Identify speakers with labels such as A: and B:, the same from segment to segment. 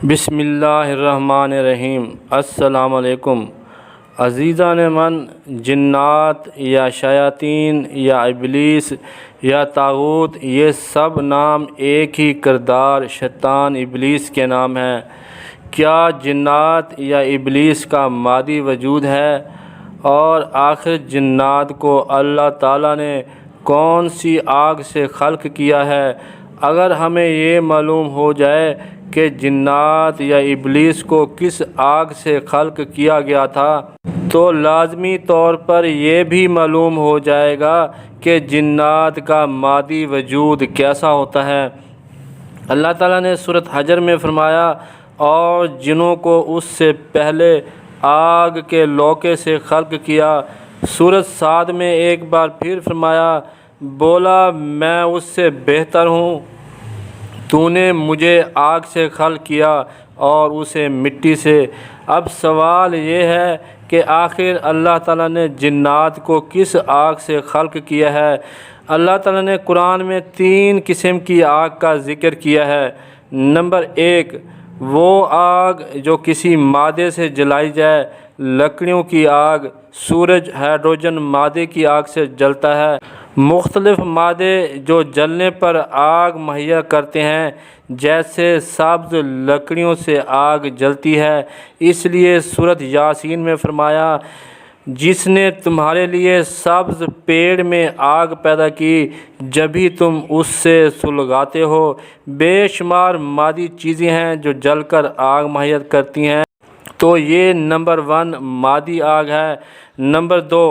A: بسم اللہ الرحمن الرحیم۔ السلام علیکم عزیزان من، جنات یا شیاطین یا ابلیس یا طاغوت، یہ سب نام ایک ہی کردار شیطان ابلیس کے نام ہیں۔ کیا جنات یا ابلیس کا مادی وجود ہے؟ اور آخر جنات کو اللہ تعالیٰ نے کون سی آگ سے خلق کیا ہے؟ اگر ہمیں یہ معلوم ہو جائے کہ جنات یا ابلیس کو کس آگ سے خلق کیا گیا تھا، تو لازمی طور پر یہ بھی معلوم ہو جائے گا کہ جنات کا مادی وجود کیسا ہوتا ہے۔ اللہ تعالیٰ نے سورۃ حجر میں فرمایا، اور جنوں کو اس سے پہلے آگ کے لوکے سے خلق کیا۔ سورۃ صاد میں ایک بار پھر فرمایا، بولا میں اس سے بہتر ہوں، تو نے مجھے آگ سے خلق کیا اور اسے مٹی سے۔ اب سوال یہ ہے کہ آخر اللہ تعالیٰ نے جنات کو کس آگ سے خلق کیا ہے؟ اللہ تعالیٰ نے قرآن میں 3 قسم کی آگ کا ذکر کیا ہے۔ نمبر 1، وہ آگ جو کسی مادے سے جلائی جائے، لکڑیوں کی آگ۔ سورج ہائیڈروجن مادے کی آگ سے جلتا ہے۔ مختلف مادے جو جلنے پر آگ مہیا کرتے ہیں، جیسے سبز لکڑیوں سے آگ جلتی ہے۔ اس لیے سورۃ یاسین میں فرمایا، جس نے تمہارے لیے سبز پیڑ میں آگ پیدا کی، جبھی تم اس سے سلگاتے ہو۔ بے شمار مادی چیزیں ہیں جو جل کر آگ مہیا کرتی ہیں، تو یہ نمبر 1 مادی آگ ہے۔ نمبر 2،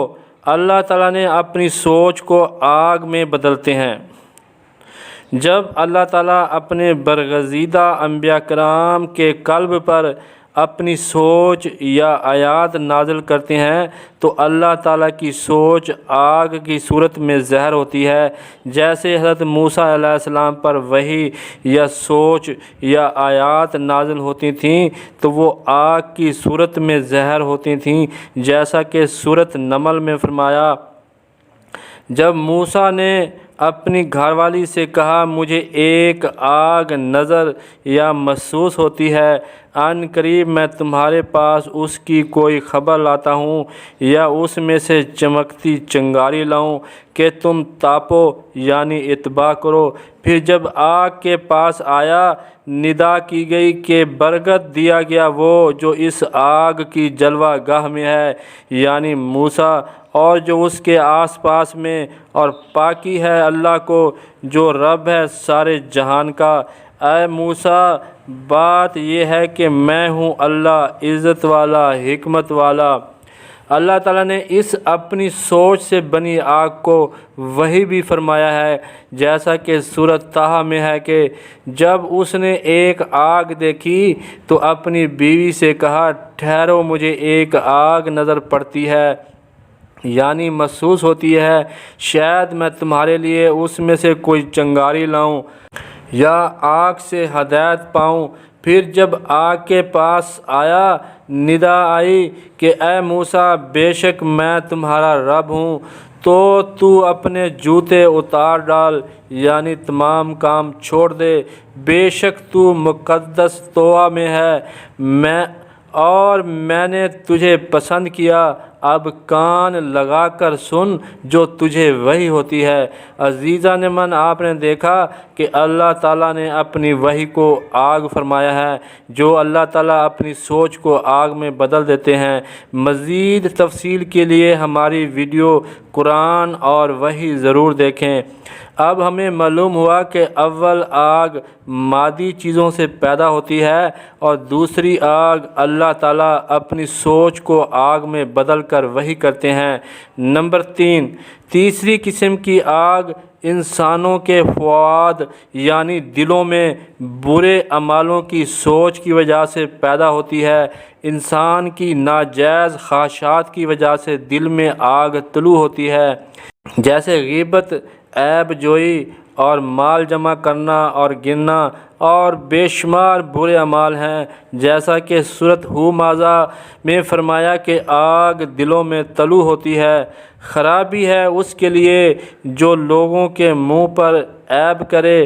A: اللہ تعالیٰ نے اپنی سوچ کو آگ میں بدلتے ہیں۔ جب اللہ تعالیٰ اپنے برگزیدہ انبیاء کرام کے قلب پر اپنی سوچ یا آیات نازل کرتے ہیں، تو اللہ تعالیٰ کی سوچ آگ کی صورت میں ظاہر ہوتی ہے۔ جیسے حضرت موسیٰ علیہ السلام پر وحی یا سوچ یا آیات نازل ہوتی تھیں، تو وہ آگ کی صورت میں ظاہر ہوتی تھیں، جیسا کہ سورۃ نمل میں فرمایا، جب موسیٰ نے اپنی گھر والی سے کہا، مجھے ایک آگ نظر یا محسوس ہوتی ہے، عن قریب میں تمہارے پاس اس کی کوئی خبر لاتا ہوں، یا اس میں سے چمکتی چنگاری لاؤں کہ تم تاپو یعنی اتباع کرو۔ پھر جب آگ کے پاس آیا، ندا کی گئی کہ برکت دیا گیا وہ جو اس آگ کی جلوہ گاہ میں ہے، یعنی موسیٰ، اور جو اس کے آس پاس میں، اور پاکی ہے اللہ کو جو رب ہے سارے جہان کا۔ اے موسیٰ، بات یہ ہے کہ میں ہوں اللہ عزت والا، حکمت والا۔ اللہ تعالیٰ نے اس اپنی سوچ سے بنی آگ کو وحی بھی فرمایا ہے، جیسا کہ سورۃ طٰہٰ میں ہے کہ جب اس نے ایک آگ دیکھی تو اپنی بیوی سے کہا، ٹھہرو، مجھے ایک آگ نظر پڑتی ہے، یعنی محسوس ہوتی ہے، شاید میں تمہارے لیے اس میں سے کوئی چنگاری لاؤں یا آگ سے ہدایت پاؤں۔ پھر جب آگ کے پاس آیا، ندا آئی کہ اے موسیٰ، بے شک میں تمہارا رب ہوں، تو اپنے جوتے اتار ڈال، یعنی تمام کام چھوڑ دے، بے شک تو مقدس طوع میں ہے، اور میں نے تجھے پسند کیا۔ اب کان لگا کر سن جو تجھے وحی ہوتی ہے۔ عزیزان من، آپ نے دیکھا کہ اللہ تعالیٰ نے اپنی وحی کو آگ فرمایا ہے، جو اللہ تعالیٰ اپنی سوچ کو آگ میں بدل دیتے ہیں۔ مزید تفصیل کے لیے ہماری ویڈیو قرآن اور وحی ضرور دیکھیں۔ اب ہمیں معلوم ہوا کہ اول آگ مادی چیزوں سے پیدا ہوتی ہے، اور دوسری آگ اللہ تعالیٰ اپنی سوچ کو آگ میں بدل کر وحی کرتے ہیں۔ نمبر 3، تیسری قسم کی آگ انسانوں کے فؤاد یعنی دلوں میں برے اعمالوں کی سوچ کی وجہ سے پیدا ہوتی ہے۔ انسان کی ناجائز خواہشات کی وجہ سے دل میں آگ طلوع ہوتی ہے، جیسے غیبت، عیب جوئی، اور مال جمع کرنا اور گننا، اور بے شمار برے اعمال ہیں، جیسا کہ سورۃ ھمزہ میں فرمایا کہ آگ دلوں میں طلوع ہوتی ہے۔ خرابی ہے اس کے لیے جو لوگوں کے منہ پر عیب کرے،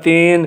A: 3,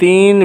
A: 3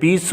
A: 20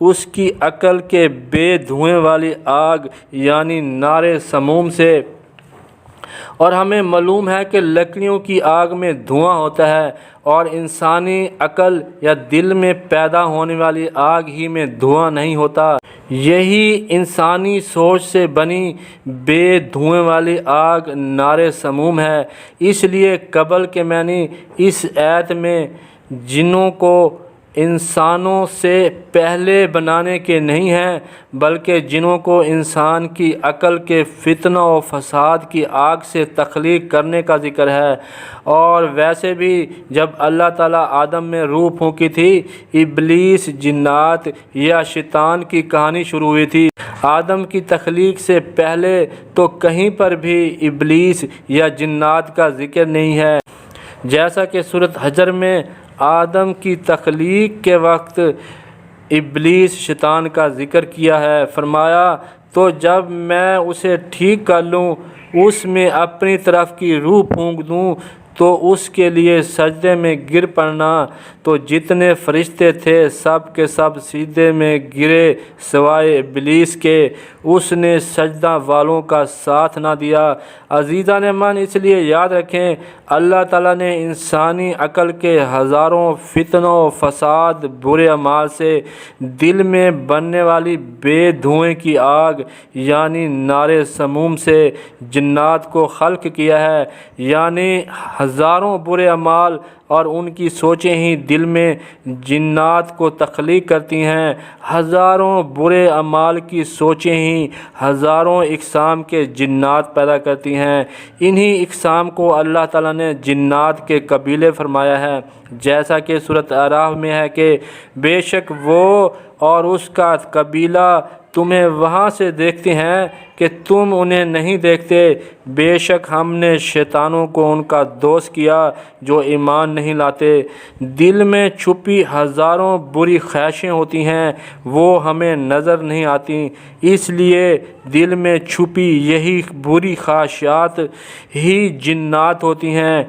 A: اس کی عقل کے بے دھوئیں والی آگ یعنی نار سموم سے۔ اور ہمیں معلوم ہے کہ لکڑیوں کی آگ میں دھواں ہوتا ہے اور انسانی عقل یا دل میں پیدا ہونے والی آگ ہی میں دھواں نہیں ہوتا۔ یہی انسانی سوچ سے بنی بے دھوئیں والی آگ نار سموم ہے۔ اس لیے قبل کے معنی اس آیت میں جنوں کو انسانوں سے پہلے بنانے کے نہیں ہیں، بلکہ جنوں کو انسان کی عقل کے فتنہ و فساد کی آگ سے تخلیق کرنے کا ذکر ہے۔ اور ویسے بھی جب اللہ تعالیٰ آدم میں روح پھونکی تھی، ابلیس، جنات یا شیطان کی کہانی شروع ہوئی تھی۔ آدم کی تخلیق سے پہلے تو کہیں پر بھی ابلیس یا جنات کا ذکر نہیں ہے، جیسا کہ سورۃ حجر میں آدم کی تخلیق کے وقت ابلیس شیطان کا ذکر کیا ہے۔ فرمایا تو جب میں اسے ٹھیک کر لوں، اس میں اپنی طرف کی روح پھونک دوں تو اس کے لیے سجدے میں گر پڑنا۔ تو جتنے فرشتے تھے سب کے سب سجدے میں گرے سوائے ابلیس کے، اس نے سجدہ والوں کا ساتھ نہ دیا۔ عزیزان من، اس لیے یاد رکھیں اللہ تعالیٰ نے انسانی عقل کے ہزاروں فتنوں و فساد برے اعمال سے دل میں بننے والی بے دھوئیں کی آگ یعنی نار سموم سے جنات کو خلق کیا ہے۔ یعنی ہزاروں برے اعمال اور ان کی سوچیں ہی دل میں جنات کو تخلیق کرتی ہیں۔ ہزاروں برے اعمال کی سوچیں ہی ہزاروں اقسام کے جنات پیدا کرتی ہیں۔ انہی اقسام کو اللہ تعالیٰ نے جنات کے قبیلے فرمایا ہے، جیسا کہ سورۃ اعراف میں ہے کہ بے شک وہ اور اس کا قبیلہ تمہیں وہاں سے دیکھتے ہیں کہ تم انہیں نہیں دیکھتے۔ بے شک ہم نے شیطانوں کو ان کا دوست کیا جو ایمان نہیں لاتے۔ دل میں چھپی ہزاروں بری خواہشیں ہوتی ہیں، وہ ہمیں نظر نہیں آتی، اس لیے دل میں چھپی یہی بری خواہشات ہی جنات ہوتی ہیں۔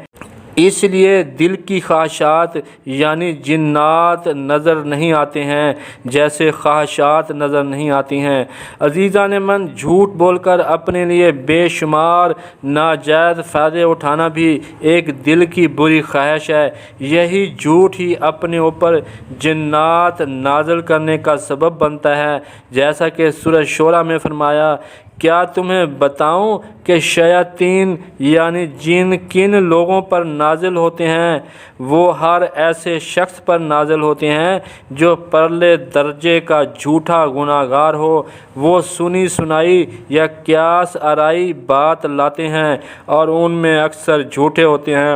A: اس لیے دل کی خواہشات یعنی جنات نظر نہیں آتے ہیں، جیسے خواہشات نظر نہیں آتی ہیں۔ عزیزان من، جھوٹ بول کر اپنے لیے بے شمار ناجائز فائدے اٹھانا بھی ایک دل کی بری خواہش ہے۔ یہی جھوٹ ہی اپنے اوپر جنات نازل کرنے کا سبب بنتا ہے، جیسا کہ سورۃ شورى میں فرمایا کیا تمہیں بتاؤں کہ شیاطین یعنی جن کن لوگوں پر نازل ہوتے ہیں؟ وہ ہر ایسے شخص پر نازل ہوتے ہیں جو پرلے درجے کا جھوٹا گناہگار ہو۔ وہ سنی سنائی یا قیاس آرائی بات لاتے ہیں اور ان میں اکثر جھوٹے ہوتے ہیں۔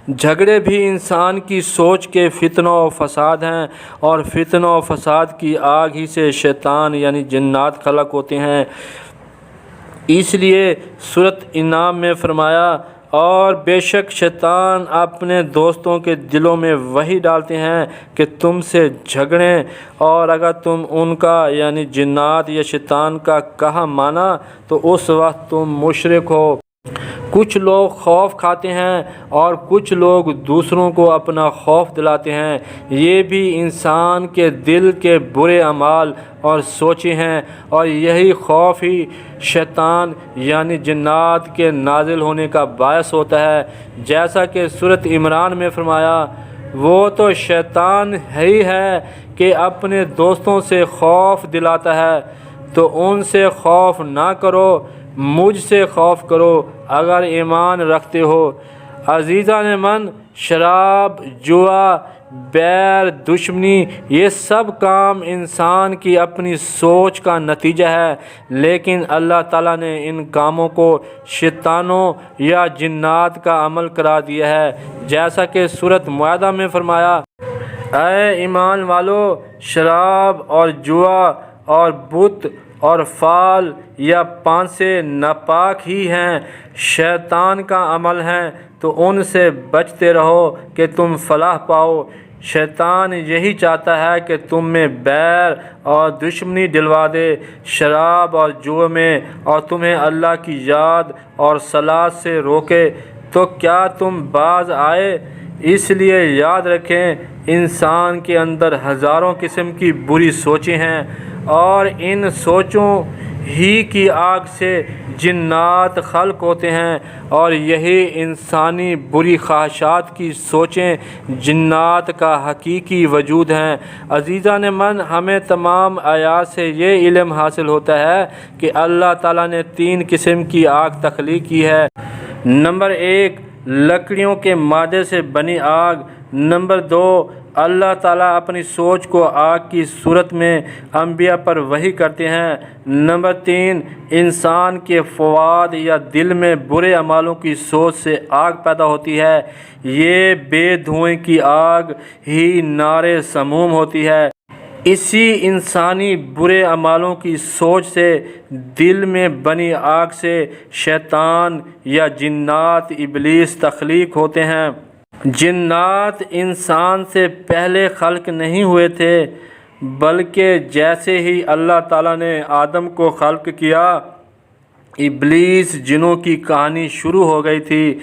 A: جھگڑے بھی انسان کی سوچ کے فتنہ و فساد ہیں، اور فتنہ و فساد کی آگ ہی سے شیطان یعنی جنات خلق ہوتے ہیں۔ اس لیے سورۃ انعام میں فرمایا اور بے شک شیطان اپنے دوستوں کے دلوں میں وہی ڈالتے ہیں کہ تم سے جھگڑیں، اور اگر تم ان کا یعنی جنات یا شیطان کا کہا مانا تو اس وقت تم مشرک ہو۔ کچھ لوگ خوف کھاتے ہیں اور کچھ لوگ دوسروں کو اپنا خوف دلاتے ہیں۔ یہ بھی انسان کے دل کے برے اعمال اور سوچیں ہیں، اور یہی خوف ہی شیطان یعنی جنات کے نازل ہونے کا باعث ہوتا ہے، جیسا کہ سورۃ عمران میں فرمایا وہ تو شیطان ہی ہے کہ اپنے دوستوں سے خوف دلاتا ہے، تو ان سے خوف نہ کرو، مجھ سے خوف کرو اگر ایمان رکھتے ہو۔ عزیزان من، شراب، جوا، بیر، دشمنی، یہ سب کام انسان کی اپنی سوچ کا نتیجہ ہے، لیکن اللہ تعالیٰ نے ان کاموں کو شیطانوں یا جنات کا عمل قرار دیا ہے، جیسا کہ سورۃ مائدہ میں فرمایا اے ایمان والو، شراب اور جوا اور بت اور فال یا پانسے ناپاک ہی ہیں، شیطان کا عمل ہیں، تو ان سے بچتے رہو کہ تم فلاح پاؤ۔ شیطان یہی چاہتا ہے کہ تم میں بیر اور دشمنی دلوا دے شراب اور جوے میں، اور تمہیں اللہ کی یاد اور صلاۃ سے روکے۔ تو کیا تم باز آئے اس لیے یاد رکھیں انسان کے اندر ہزاروں قسم کی بری سوچیں ہیں اور ان سوچوں ہی کی آگ سے جنات خلق ہوتے ہیں اور یہی انسانی بری خواہشات کی سوچیں جنات کا حقیقی وجود ہیں۔ عزیزان من، ہمیں تمام آیات سے یہ علم حاصل ہوتا ہے کہ اللہ تعالیٰ نے 3 قسم کی آگ تخلیق کی ہے۔ نمبر 1، لکڑیوں کے مادے سے بنی آگ۔ نمبر 2، اللہ تعالیٰ اپنی سوچ کو آگ کی صورت میں انبیاء پر وحی کرتے ہیں۔ نمبر 3، انسان کے فؤاد یا دل میں برے اعمالوں کی سوچ سے آگ پیدا ہوتی ہے۔ یہ بے دھوئیں کی آگ ہی نار سموم ہوتی ہے۔ اسی انسانی برے اعمالوں کی سوچ سے دل میں بنی آگ سے شیطان یا جنات ابلیس تخلیق ہوتے ہیں۔ جنات انسان سے پہلے خلق نہیں ہوئے تھے، بلکہ جیسے ہی اللہ تعالیٰ نے آدم کو خلق کیا ابلیس جنوں کی کہانی شروع ہو گئی تھی۔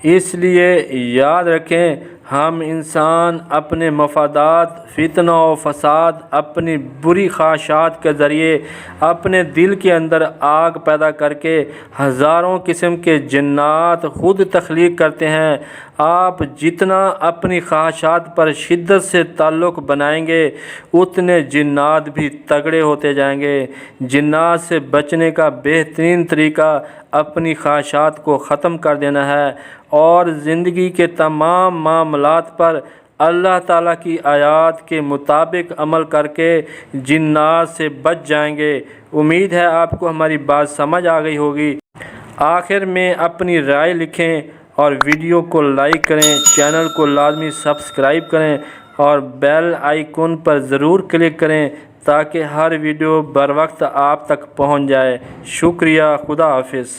A: اس لیے یاد رکھیں ہم انسان اپنے مفادات، فتنہ و فساد، اپنی بری خواہشات کے ذریعے اپنے دل کے اندر آگ پیدا کر کے ہزاروں قسم کے جنات خود تخلیق کرتے ہیں۔ آپ جتنا اپنی خواہشات پر شدت سے تعلق بنائیں گے اتنے جنات بھی تگڑے ہوتے جائیں گے۔ جنات سے بچنے کا بہترین طریقہ اپنی خواہشات کو ختم کر دینا ہے اور زندگی کے تمام معاملات پر اللہ تعالیٰ کی آیات کے مطابق عمل کر کے جنات سے بچ جائیں گے۔ امید ہے آپ کو ہماری بات سمجھ آ گئی ہوگی۔ آخر میں اپنی رائے لکھیں اور ویڈیو کو لائک کریں، چینل کو لازمی سبسکرائب کریں اور بیل آئیکن پر ضرور کلک کریں تاکہ ہر ویڈیو بر وقت آپ تک پہنچ جائے۔ شکریہ، خدا حافظ۔